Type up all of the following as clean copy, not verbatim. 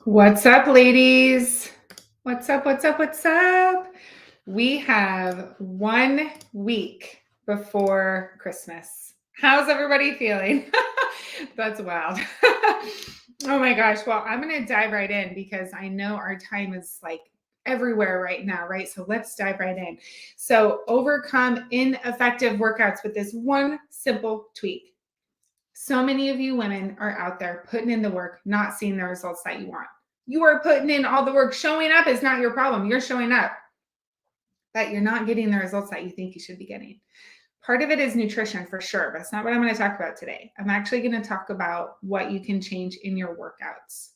What's up, ladies? What's up? What's up? What's up? We have 1 week before Christmas. How's everybody feeling? That's wild. Oh my gosh. Well, I'm going to dive right in because I know our time is like everywhere right now, right? So let's dive right in. So, overcome ineffective workouts with this one simple tweak. So many of you women are out there putting in the work, not seeing the results that you want. You are putting in all the work. Showing up is not your problem. You're showing up, but you're not getting the results that you think you should be getting. Part of it is nutrition for sure, but that's not what I'm going to talk about today. I'm actually going to talk about what you can change in your workouts.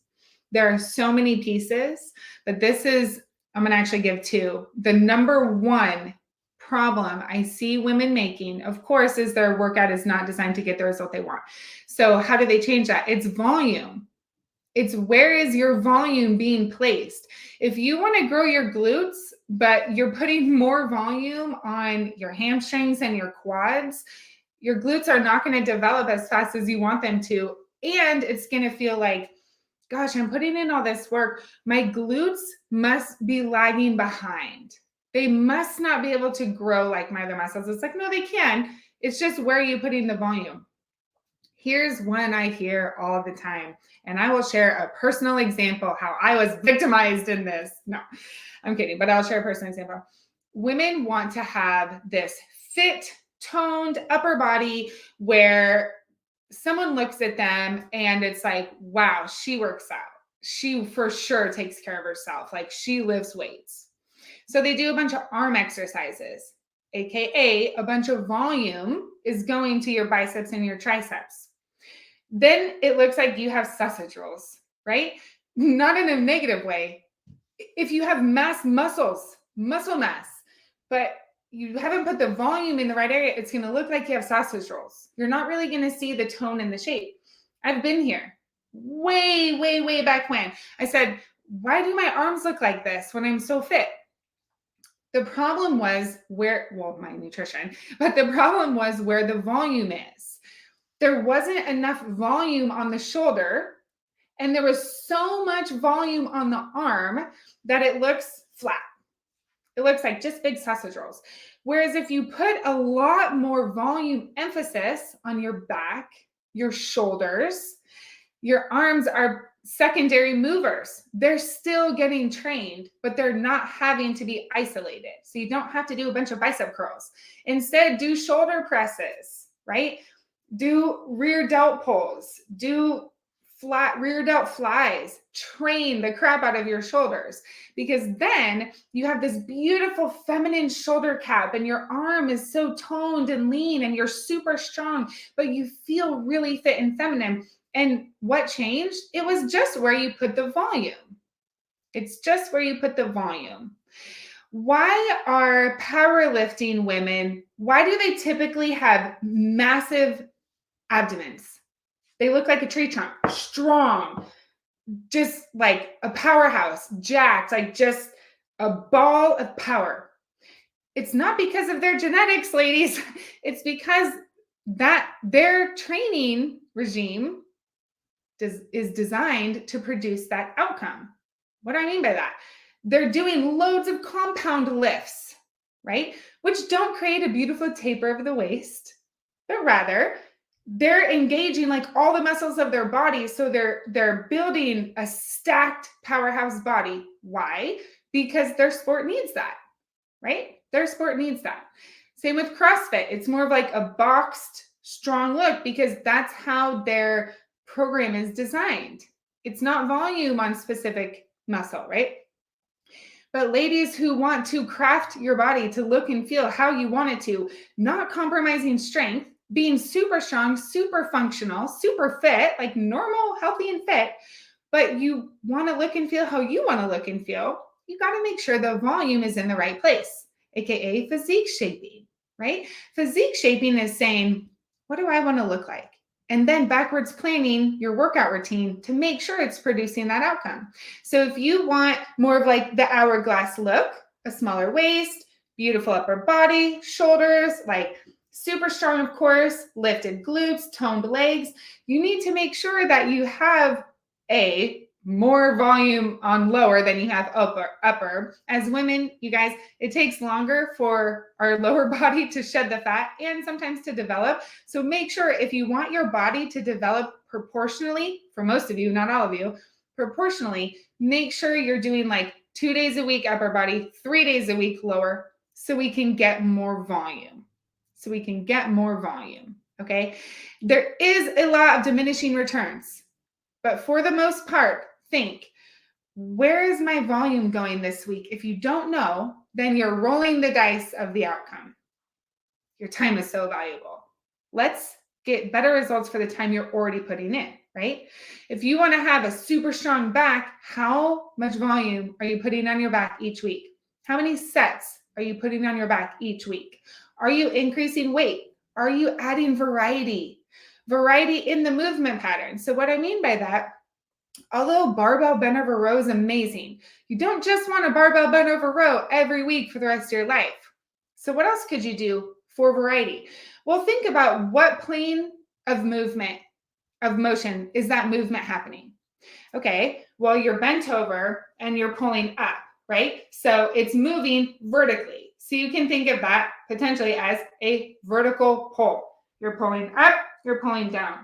There are so many pieces, but I'm going to actually give two. The number one problem I see women making, of course, is their workout is not designed to get the result they want. So how do they change that? It's volume. It's where is your volume being placed? If you want to grow your glutes, but you're putting more volume on your hamstrings and your quads, your glutes are not going to develop as fast as you want them to. And it's going to feel like, gosh, I'm putting in all this work. My glutes must be lagging behind. They must not be able to grow like my other muscles. It's like, no, they can. It's just where you're putting the volume. Here's one I hear all the time, and I will share a personal example how I was victimized in this. No, I'm kidding, but I'll share a personal example. Women want to have this fit, toned upper body where someone looks at them and it's like, wow, she works out. She for sure takes care of herself. Like she lifts weights. So they do a bunch of arm exercises, AKA a bunch of volume is going to your biceps and your triceps. Then it looks like you have sausage rolls, right? Not in a negative way. If you have muscle mass, but you haven't put the volume in the right area, it's going to look like you have sausage rolls. You're not really going to see the tone and the shape. I've been here way back when. I said, why do my arms look like this when I'm so fit? The problem was my nutrition, but the problem was where the volume is. There wasn't enough volume on the shoulder, and there was so much volume on the arm that it looks flat. It looks like just big sausage rolls. Whereas if you put a lot more volume emphasis on your back, your shoulders, your arms are secondary movers. They're still getting trained, but they're not having to be isolated. So you don't have to do a bunch of bicep curls. Instead, do shoulder presses, right? Do rear delt pulls, do flat rear delt flies, train the crap out of your shoulders, because then you have this beautiful feminine shoulder cap and your arm is so toned and lean and you're super strong, but you feel really fit and feminine. And what changed? It was just where you put the volume. It's just where you put the volume. Why are powerlifting women, why do they typically have massive abdomens? They look like a tree trunk, strong, just like a powerhouse, jacked, like just a ball of power. It's not because of their genetics, ladies. It's because that their training regime is designed to produce that outcome. What do I mean by that? They're doing loads of compound lifts, right? Which don't create a beautiful taper of the waist, but rather they're engaging like all the muscles of their body. So they're building a stacked powerhouse body. Why? Because their sport needs that, right? Their sport needs that. Same with CrossFit. It's more of like a boxed, strong look because that's how their program is designed. It's not volume on specific muscle, right? But ladies who want to craft your body to look and feel how you want it to, not compromising strength, being super strong, super functional, super fit, like normal, healthy, and fit, but you want to look and feel how you want to look and feel, you got to make sure the volume is in the right place, aka physique shaping, right? Physique shaping is saying, what do I want to look like? And then backwards planning your workout routine to make sure it's producing that outcome. So if you want more of like the hourglass look, a smaller waist, beautiful upper body, shoulders, like super strong, of course, lifted glutes, toned legs, you need to make sure that you have more volume on lower than you have upper. As women, you guys, it takes longer for our lower body to shed the fat and sometimes to develop. So make sure if you want your body to develop proportionally, for most of you, not all of you, proportionally, make sure you're doing like 2 days a week upper body, 3 days a week lower, so we can get more volume. Okay? There is a lot of diminishing returns, but for the most part, think, where is my volume going this week? If you don't know, then you're rolling the dice of the outcome. Your time is so valuable. Let's get better results for the time you're already putting in, right? If you want to have a super strong back, how much volume are you putting on your back each week? How many sets are you putting on your back each week? Are you increasing weight? Are you adding variety? Variety in the movement pattern. So what I mean by that, although barbell bent over row is amazing, you don't just want a barbell bent over row every week for the rest of your life. So what else could you do for variety? Well, think about what plane of movement, of motion, is that movement happening? Okay, well, you're bent over and you're pulling up, right? So it's moving vertically. So you can think of that potentially as a vertical pull. You're pulling up, you're pulling down.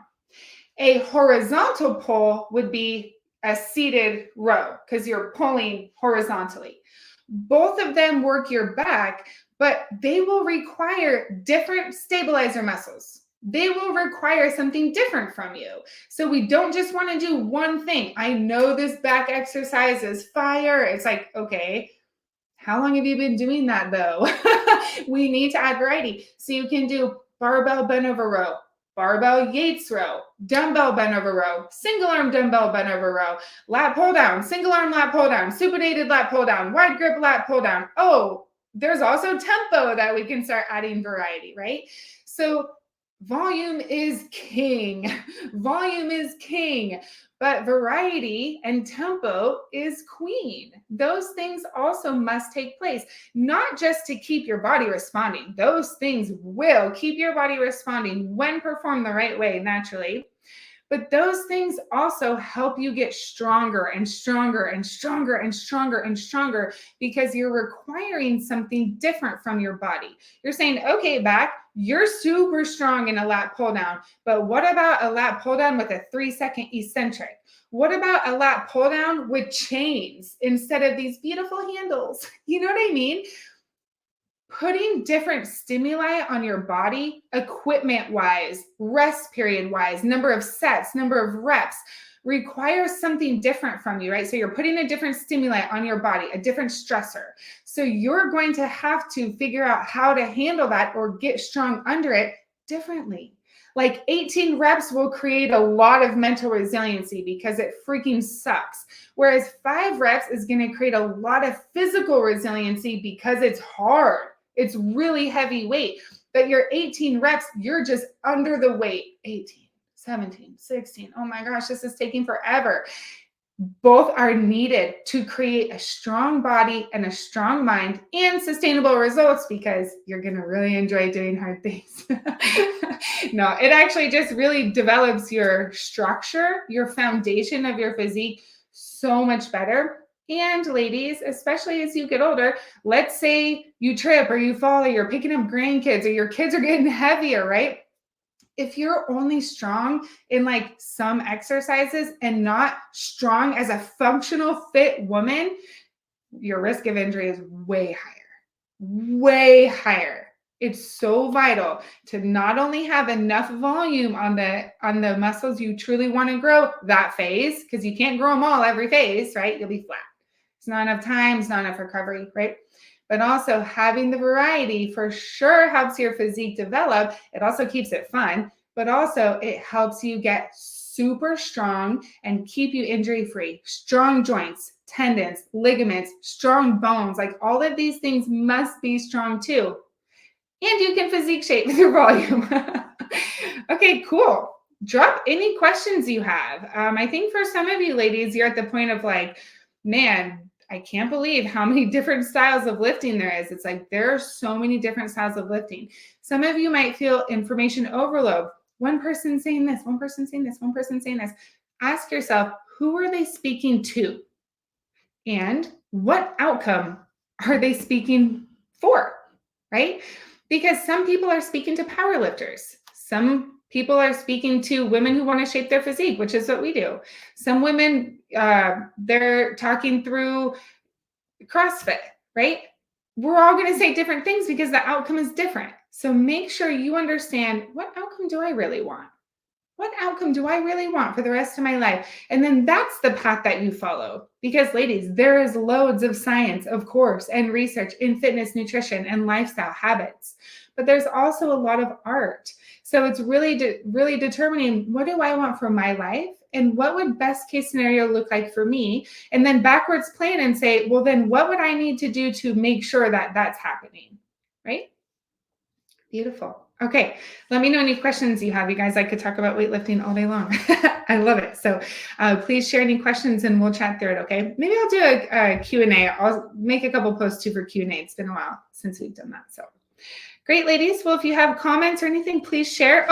A horizontal pull would be a seated row because you're pulling horizontally. Both of them work your back, but they will require different stabilizer muscles. They will require something different from you. So we don't just want to do one thing. I know this back exercise is fire. It's like, okay, how long have you been doing that though? We need to add variety. So you can do barbell bent over row, barbell Yates row, dumbbell bent over row, single arm dumbbell bent over row, lat pull down, single arm lat pull down, supinated lat pull down, wide grip lat pull down. Oh, there's also tempo that we can start adding variety, right? So volume is king. Volume is king. But variety and tempo is queen. Those things also must take place, not just to keep your body responding. Those things will keep your body responding when performed the right way naturally. But those things also help you get stronger and stronger and stronger and stronger and stronger because you're requiring something different from your body. You're saying, okay, back, you're super strong in a lat pull down, but what about a lat pull down with a 3-second eccentric? What about a lat pull down with chains instead of these beautiful handles? You know what I mean? Putting different stimuli on your body, equipment wise, rest period wise, number of sets, number of reps, requires something different from you, right? So you're putting a different stimuli on your body, a different stressor. So you're going to have to figure out how to handle that or get strong under it differently. Like 18 reps will create a lot of mental resiliency because it freaking sucks. Whereas 5 reps is going to create a lot of physical resiliency because it's hard. It's really heavy weight, but your 18 reps, you're just under the weight. 18, 17, 16. Oh my gosh, this is taking forever. Both are needed to create a strong body and a strong mind and sustainable results because you're going to really enjoy doing hard things. No, it actually just really develops your structure, your foundation of your physique so much better. And ladies, especially as you get older, let's say you trip or you fall or you're picking up grandkids or your kids are getting heavier, right? If you're only strong in like some exercises and not strong as a functional fit woman, your risk of injury is way higher, way higher. It's so vital to not only have enough volume on the muscles you truly want to grow that phase, because you can't grow them all every phase, right? You'll be flat. It's not enough time, it's not enough recovery, right? But also having the variety for sure helps your physique develop. It also keeps it fun, but also it helps you get super strong and keep you injury-free. Strong joints, tendons, ligaments, strong bones, like all of these things must be strong too. And you can physique shape with your volume. Okay, cool. Drop any questions you have. I think for some of you ladies, you're at the point of like, man, I can't believe how many different styles of lifting there is. It's like there are so many different styles of lifting. Some of you might feel information overload. One person saying this, one person saying this, one person saying this. Ask yourself, who are they speaking to? And what outcome are they speaking for, right? Because some people are speaking to power lifters. Some people are speaking to women who want to shape their physique, which is what we do. Some women, they're talking through CrossFit, right? We're all going to say different things because the outcome is different. So make sure you understand, what outcome do I really want? What outcome do I really want for the rest of my life? And then that's the path that you follow. Because ladies, there is loads of science, of course, and research in fitness, nutrition, and lifestyle habits. But there's also a lot of art. So it's really, really determining, what do I want for my life? And what would best case scenario look like for me? And then backwards plan and say, well, then what would I need to do to make sure that that's happening, right? Beautiful. Okay, let me know any questions you have. You guys, I could talk about weightlifting all day long. I love it. So please share any questions and we'll chat through it, okay? Maybe I'll do a Q&A. I'll make a couple posts too for Q&A. It's been a while since we've done that. So great, ladies. Well, if you have comments or anything, please share.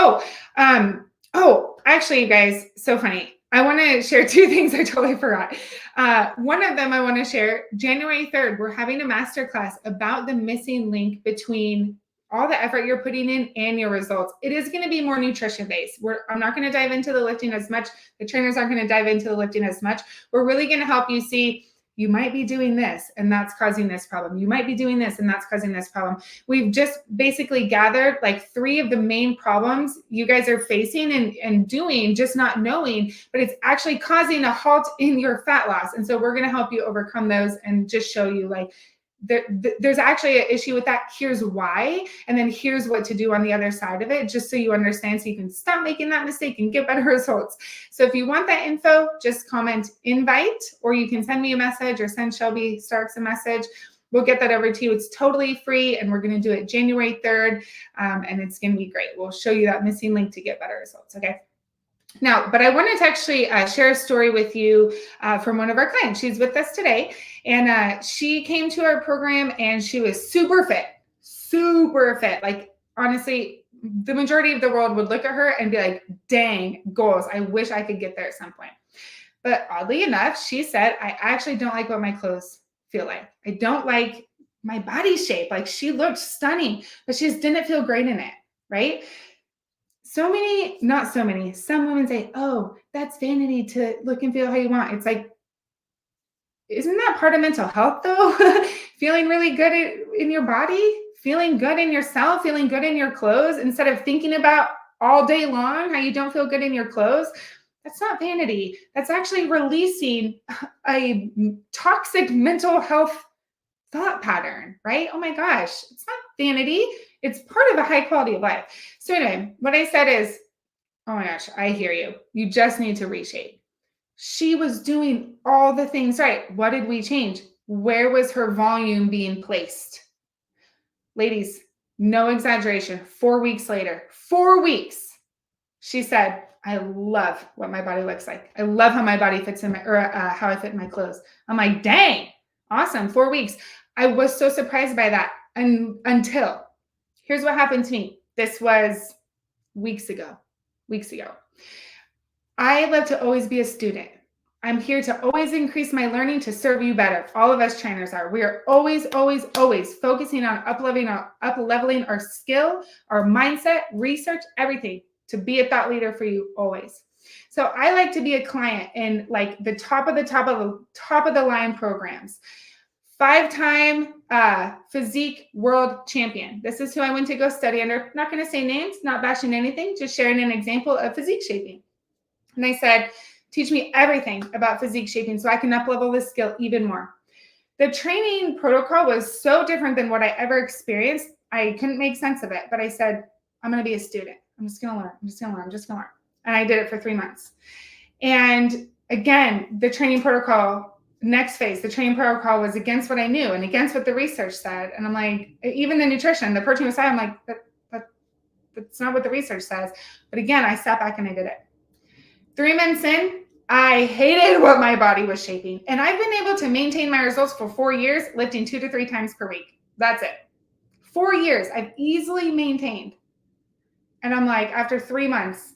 Actually, you guys, so funny. I want to share two things I totally forgot. One of them I want to share, January 3rd, we're having a masterclass about the missing link between all the effort you're putting in and your results. It is going to be more nutrition based. I'm not going to dive into the lifting as much. The trainers aren't going to dive into the lifting as much. We're really going to help you see, you might be doing this and that's causing this problem. You might be doing this and that's causing this problem. We've just basically gathered like 3 of the main problems you guys are facing and doing, just not knowing, but it's actually causing a halt in your fat loss. And so we're going to help you overcome those and just show you, like, there's actually an issue with that. Here's why, and then here's what to do on the other side of it, just so you understand, so you can stop making that mistake and get better results. So if you want that info, just comment invite, or you can send me a message or send Shelby Starks a message. We'll get that over to you. It's totally free, and we're going to do it January 3rd, and it's going to be great. We'll show you that missing link to get better results, okay? Now, but I wanted to actually share a story with you from one of our clients. She's with us today, and she came to our program and she was super fit, super fit. Like, honestly, the majority of the world would look at her and be like, dang, goals. I wish I could get there at some point. But oddly enough, she said, I actually don't like what my clothes feel like. I don't like my body shape. Like, she looked stunning, but she just didn't feel great in it, right? Some women say, oh, that's vanity to look and feel how you want. It's like, isn't that part of mental health though? Feeling really good in your body, feeling good in yourself, feeling good in your clothes, instead of thinking about all day long how you don't feel good in your clothes. That's not vanity. That's actually releasing a toxic mental health thought pattern, right? Oh my gosh, it's not vanity. It's part of a high quality of life. So anyway, what I said is, oh my gosh, I hear you. You just need to reshape. She was doing all the things right. What did we change? Where was her volume being placed? Ladies, no exaggeration, 4 weeks later, 4 weeks, she said, I love what my body looks like. I love how my body fits in how I fit in my clothes. I'm like, dang, awesome, 4 weeks. I was so surprised by that until, here's what happened to me. This was weeks ago. I love to always be a student. I'm here to always increase my learning to serve you better. All of us trainers are. We are always, always, always focusing on up-leveling our skill, our mindset, research, everything to be a thought leader for you always. So I like to be a client in like the top of the line programs. 5-time physique world champion. This is who I went to go study under. Not going to say names, not bashing anything, just sharing an example of physique shaping. And I said, teach me everything about physique shaping so I can up-level this skill even more. The training protocol was so different than what I ever experienced. I couldn't make sense of it, but I said, I'm going to be a student. I'm just going to learn. And I did it for 3 months. And again, the training protocol, next phase, the training protocol was against what I knew and against what the research said. And I'm like, even the nutrition, the protein was high. I'm like, that's not what the research says. But again, I sat back and I did it. 3 months in, I hated what my body was shaping. And I've been able to maintain my results for 4 years, lifting 2 to 3 times per week. That's it. 4 years, I've easily maintained. And I'm like, after 3 months,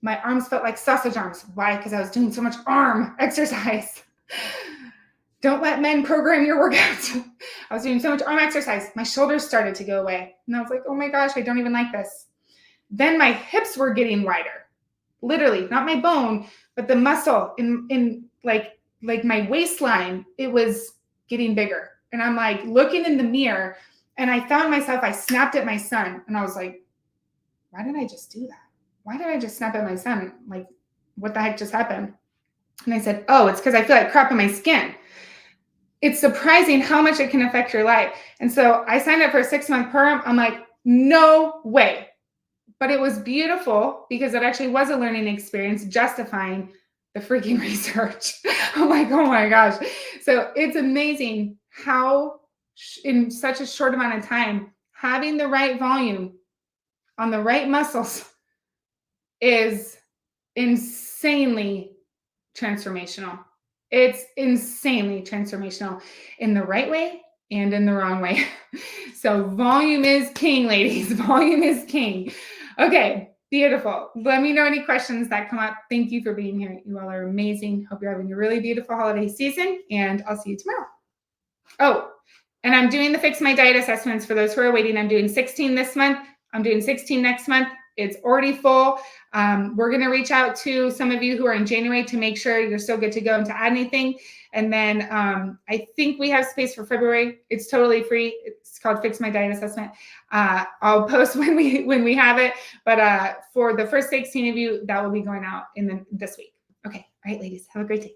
My arms felt like sausage arms. Why? Because I was doing so much arm exercise. Don't let men program your workouts. I was doing so much arm exercise. My shoulders started to go away. And I was like, oh my gosh, I don't even like this. Then my hips were getting wider. Literally, not my bone, but the muscle in like my waistline, it was getting bigger. And I'm like looking in the mirror, and I found myself, I snapped at my son, and I was like, why did I just do that? Why did I just snap at my son? Like, what the heck just happened? And I said, oh, it's because I feel like crap in my skin. It's surprising how much it can affect your life. And so I signed up for a 6-month program. I'm like, no way. But it was beautiful because it actually was a learning experience justifying the freaking research. I'm like, oh my gosh. So it's amazing how in such a short amount of time, having the right volume on the right muscles is insanely transformational. It's insanely transformational in the right way and in the wrong way. So volume is king, ladies. Volume is king. Okay, beautiful. Let me know any questions that come up. Thank you for being here. You all are amazing. Hope you're having a really beautiful holiday season, and I'll see you tomorrow. Oh, and I'm doing the Fix My Diet assessments for those who are waiting. I'm doing 16 this month. I'm doing 16 next month. It's already full. We're going to reach out to some of you who are in January to make sure you're still good to go and to add anything. And then I think we have space for February. It's totally free. It's called Fix My Diet Assessment. I'll post when we have it. But for the first 16 of you, that will be going out this week. Okay. All right, ladies. Have a great day.